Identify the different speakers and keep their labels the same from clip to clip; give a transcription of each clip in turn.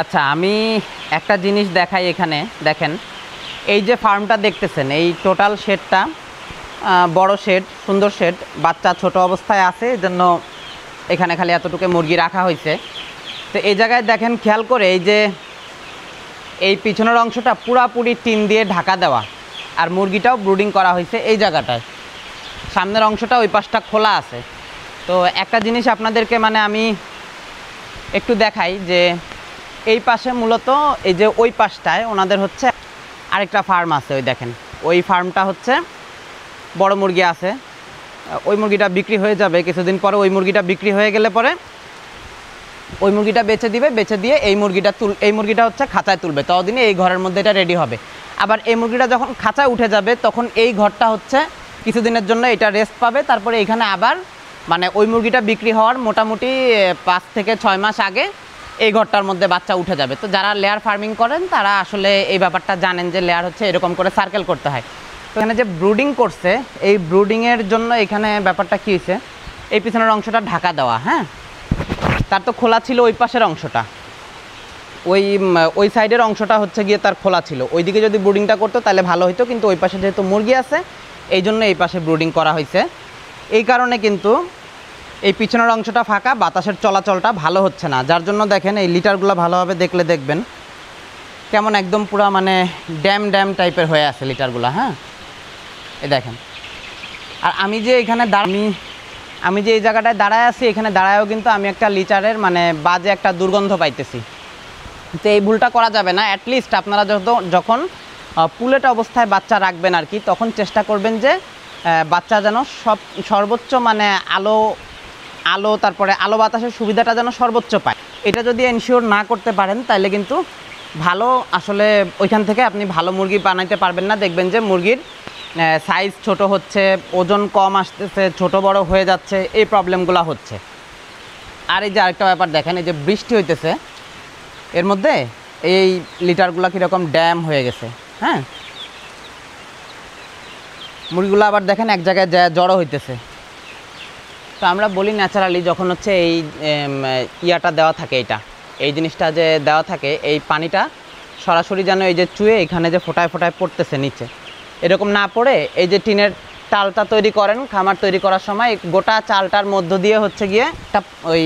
Speaker 1: আচ্ছা, আমি একটা জিনিস দেখাই। এখানে দেখেন, এই যে ফার্মটা দেখতেছেন, এই টোটাল শেডটা বড় শেড, সুন্দর শেড। বাচ্চা ছোট অবস্থায় আছে, এজন্য এখানে খালি এতটুকু মুরগি রাখা হয়েছে। তো এই জায়গায় দেখেন খেয়াল করে, এই যে এই পিছনের অংশটা পুরাপুরি টিন দিয়ে ঢাকা দেওয়া, আর মুরগিটাও ব্রুডিং করা হয়েছে এই জায়গাটায়। সামনের অংশটা ওই পাশটা খোলা আছে। তো একটা জিনিস আপনাদেরকে মানে আমি একটু দেখাই যে এই পাশে মূলত এই যে ওই পাশটায় ওনাদের হচ্ছে আরেকটা ফার্ম আছে। ওই দেখেন, ওই ফার্মটা হচ্ছে বড় মুরগি আছে। ওই মুরগিটা বিক্রি হয়ে যাবে কিছুদিন পরে। ওই মুরগিটা বিক্রি হয়ে গেলে পরে ওই মুরগিটা বেচে দিবে, বেচে দিয়ে এই মুরগিটা হচ্ছে খাঁচায় তুলবে। ততদিনে এই ঘরের মধ্যে এটা রেডি হবে। আবার এই মুরগিটা যখন খাঁচায় উঠে যাবে তখন এই ঘরটা হচ্ছে কিছুদিনের জন্য এটা রেস্ট পাবে। তারপরে এইখানে আবার মানে ওই মুরগিটা বিক্রি হওয়ার মোটামুটি 5 থেকে 6 মাস আগে এই ঘরটার মধ্যে বাচ্চা উঠে যাবে। তো যারা লেয়ার ফার্মিং করেন তারা আসলে এই ব্যাপারটা জানেন যে লেয়ার হচ্ছে এরকম করে সার্কেল করতে হয়। তো এখানে যে ব্রুডিং করছে, এই ব্রুডিংয়ের জন্য এখানে ব্যাপারটা কী হয়েছে, এই পিছনের অংশটা ঢাকা দেওয়া। হ্যাঁ, তার তো খোলা ছিল ওই পাশের অংশটা, ওই সাইডের অংশটা হচ্ছে গিয়ে তার খোলা ছিল। ওইদিকে যদি ব্রুডিংটা করতো তাহলে ভালো হতো, কিন্তু ওই পাশে যেহেতু মুরগি আছে এই জন্য এই পাশে ব্রুডিং করা হয়েছে। এই কারণে কিন্তু এই পিছনের অংশটা ফাঁকা, বাতাসের চলাচলটা ভালো হচ্ছে না। যার জন্য দেখেন এই লিটারগুলো ভালোভাবে দেখলে দেখবেন কেমন একদম পুরা মানে ড্যাম টাইপের হয়ে আছে লিটারগুলো। হ্যাঁ, এই দেখেন। আর আমি যে এখানে আমি যে এই জায়গাটায় দাঁড়ায় আছি, এখানে দাঁড়ায়ও কিন্তু আমি একটা লিটারের মানে বাজে একটা দুর্গন্ধ পাইতেছি। তো এই ভুলটা করা যাবে না। অ্যাটলিস্ট আপনারা যখন পুলেট অবস্থায় বাচ্চা রাখবেন আর কি, তখন চেষ্টা করবেন যে বাচ্চা যেন সর্বোচ্চ মানে আলো তারপরে আলো বাতাসের সুবিধাটা যেন সর্বোচ্চ পায়। এটা যদি এনশিওর না করতে পারেন তাহলে কিন্তু ভালো আসলে ওইখান থেকে আপনি ভালো মুরগি বানাইতে পারবেন না। দেখবেন যে মুরগির সাইজ ছোট হচ্ছে, ওজন কম আসতেছে, ছোট বড় হয়ে যাচ্ছে, এই প্রবলেমগুলো হচ্ছে। আর এই যে আরেকটা ব্যাপার দেখেন, এই যে বৃষ্টি হইতেছে এর মধ্যে এই লিটারগুলো কীরকম ড্যাম হয়ে গেছে। হ্যাঁ, মুরগিগুলো আবার দেখেন এক জায়গায় জড়ো হইতেছে। তো আমরা বলি ন্যাচারালি যখন হচ্ছে এই ইয়াটা দেওয়া থাকে, এই জিনিসটা যে দেওয়া থাকে, এই পানিটা সরাসরি যেন এই যে চুয়ে এখানে যে ফোটায় পড়তেছে নিচে, এরকম না পড়ে এই যে টিনের টালটা তৈরি করেন খামার তৈরি করার সময়, গোটা চালটার মধ্য দিয়ে হচ্ছে গিয়ে একটা ওই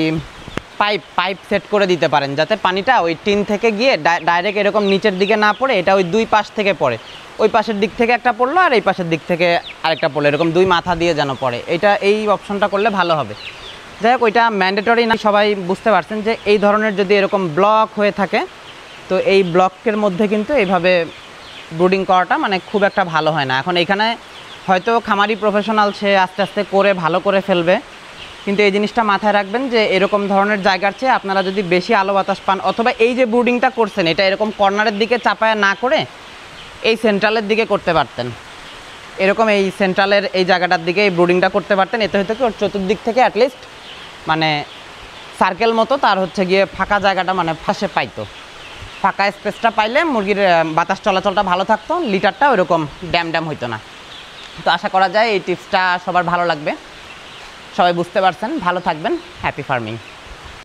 Speaker 1: পাইপ সেট করে দিতে পারেন, যাতে পানিটা ওই টিন থেকে গিয়ে ডাইরেক্ট এরকম নিচের দিকে না পড়ে, এটা ওই দুই পাশ থেকে পড়ে। ওই পাশের দিক থেকে একটা পড়লো আর এই পাশের দিক থেকে আরেকটা পড়লো, এরকম দুই মাথা দিয়ে যেন পড়ে। এই অপশনটা করলে ভালো হবে। যাই হোক, ওইটা ম্যান্ডেটরি না, সবাই বুঝতে পারছেন যে এই ধরনের যদি এরকম ব্লক হয়ে থাকে, তো এই ব্লকের মধ্যে কিন্তু এইভাবে ব্রুডিং করাটা মানে খুব একটা ভালো হয় না। এখন এখানে হয়তো খামারি প্রফেশনাল, সে আস্তে আস্তে করে ভালো করে ফেলবে, কিন্তু এই জিনিসটা মাথায় রাখবেন যে এরকম ধরনের জায়গার চেয়ে আপনারা যদি বেশি আলো বাতাস পান, অথবা এই যে ব্রুডিংটা করছেন এটা এরকম কর্নারের দিকে চাপায় না করে এই সেন্ট্রালের দিকে করতে পারতেন, এরকম এই সেন্ট্রালের এই জায়গাটার দিকে এই ব্রুডিংটা করতে পারতেন। এতে হয়তো কি ওর চতুর্দিক থেকে অ্যাটলিস্ট মানে সার্কেল মতো তার হচ্ছে গিয়ে ফাঁকা জায়গাটা মানে ফাঁসে পাইতো, ফাঁকা স্পেসটা পাইলে মুরগির বাতাস চলাচলটা ভালো থাকতো, লিটারটা ওইরকম ড্যাম হইতো না। তো আশা করা যায় এই টিপসটা সবার ভালো লাগবে। সবাই বুঝতে পারছেন। ভালো থাকবেন। Happy farming.